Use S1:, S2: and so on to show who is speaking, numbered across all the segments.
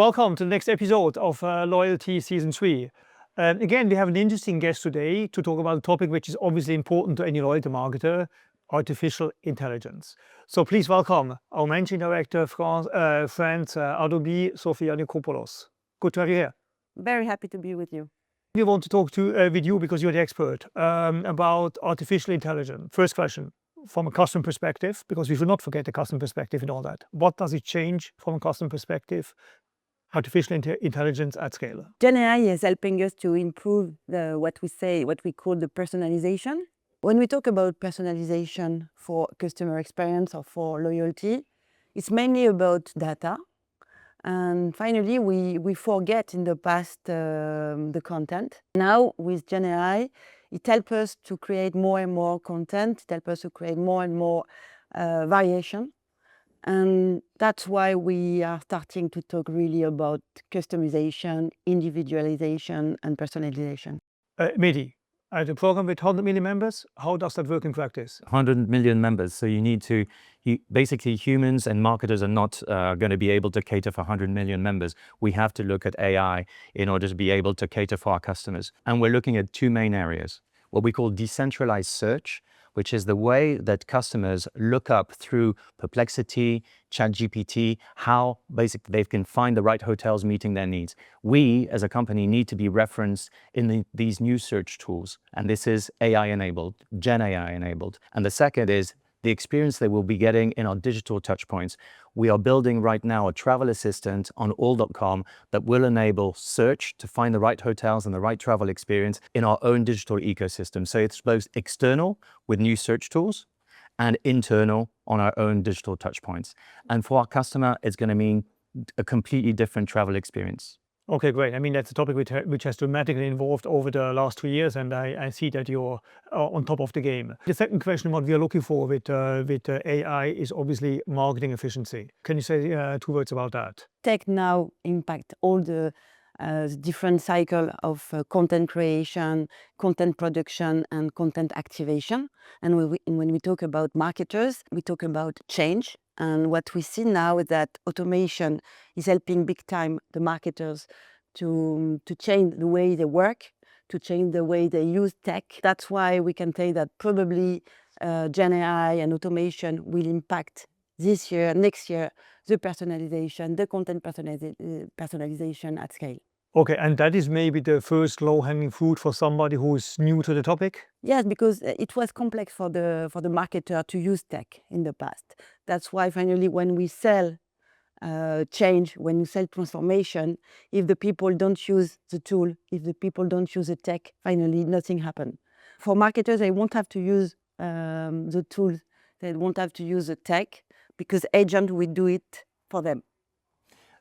S1: Welcome to the next episode of Loyalty Season 3. Again, we have an interesting guest today to talk about a topic which is obviously important to any loyalty marketer, artificial intelligence. So please welcome our Managing Director, France, Adobe, Sophie Yannicopoulos. Good to have you here.
S2: Very happy to be with you.
S1: We want to talk with you because you're the expert about artificial intelligence. First question, from a customer perspective, because we should not forget the customer perspective in all that. What does it change from a customer perspective? Artificial intelligence at scale.
S2: Gen AI is helping us to improve what we call the personalization. When we talk about personalization for customer experience or for loyalty, it's mainly about data. And finally, we forget in the past the content. Now with Gen AI, it helps us to create more and more content. It helps us to create more and more variation. And that's why we are starting to talk really about customization, individualization, and personalization.
S1: Mehdi, at a program with 100 million members, how does that work in practice?
S3: 100 million members. So basically humans and marketers are not going to be able to cater for 100 million members. We have to look at AI in order to be able to cater for our customers. And we're looking at two main areas, what we call decentralized search, which is the way that customers look up through Perplexity, ChatGPT, how basically they can find the right hotels meeting their needs. We, as a company, need to be referenced in these new search tools. And this is AI-enabled, Gen AI-enabled. And the second is the experience they will be getting in our digital touchpoints. We are building right now a travel assistant on all.com that will enable search to find the right hotels and the right travel experience in our own digital ecosystem. So it's both external with new search tools and internal on our own digital touchpoints. And for our customer, it's going to mean a completely different travel experience.
S1: Okay, great. I mean, that's a topic which has dramatically evolved over the last 3 years, and I see that you're on top of the game. The second question, what we are looking for with AI is obviously marketing efficiency. Can you say 2 words about that?
S2: Tech now impact all the different cycle of content creation, content production, and content activation. And when we talk about marketers, we talk about change. And what we see now is that automation is helping big time the marketers to change the way they work, to change the way they use tech. That's why we can say that probably Gen AI and automation will impact this year, next year, the personalization, the content personalization at scale.
S1: Okay, and that is maybe the first low-hanging fruit for somebody who is new to the topic?
S2: Yes, because it was complex for the marketer to use tech in the past. That's why finally when we sell change, when we sell transformation, if the people don't use the tool, if the people don't use the tech, finally nothing happens. For marketers, they won't have to use the tools, they won't have to use the tech, because agent will do it for them.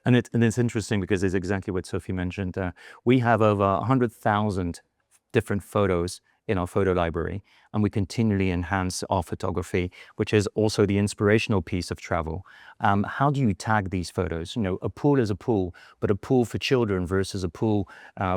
S3: And it's interesting because it's exactly what Sophie mentioned. We have over 100,000 different photos in our photo library, and we continually enhance our photography, which is also the inspirational piece of travel. How do you tag these photos? You know, a pool is a pool, but a pool for children versus a pool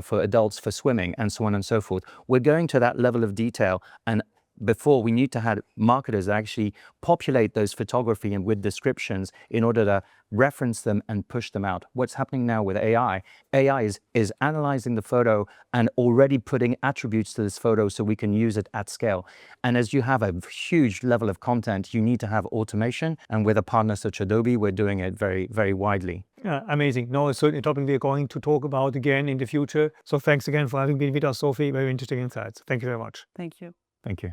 S3: for adults for swimming, and so on and so forth. We're going to that level of detail, and before we need to have marketers actually populate those photography and with descriptions in order to reference them and push them out. What's happening now with AI? AI is analyzing the photo and already putting attributes to this photo so we can use it at scale. And as you have a huge level of content, you need to have automation. And with a partner such as Adobe, we're doing it very, very widely.
S1: Amazing. No, it's certainly a topic we're going to talk about again in the future. So thanks again for having been with us, Sophie. Very interesting insights. Thank you very much.
S2: Thank you.
S3: Thank you.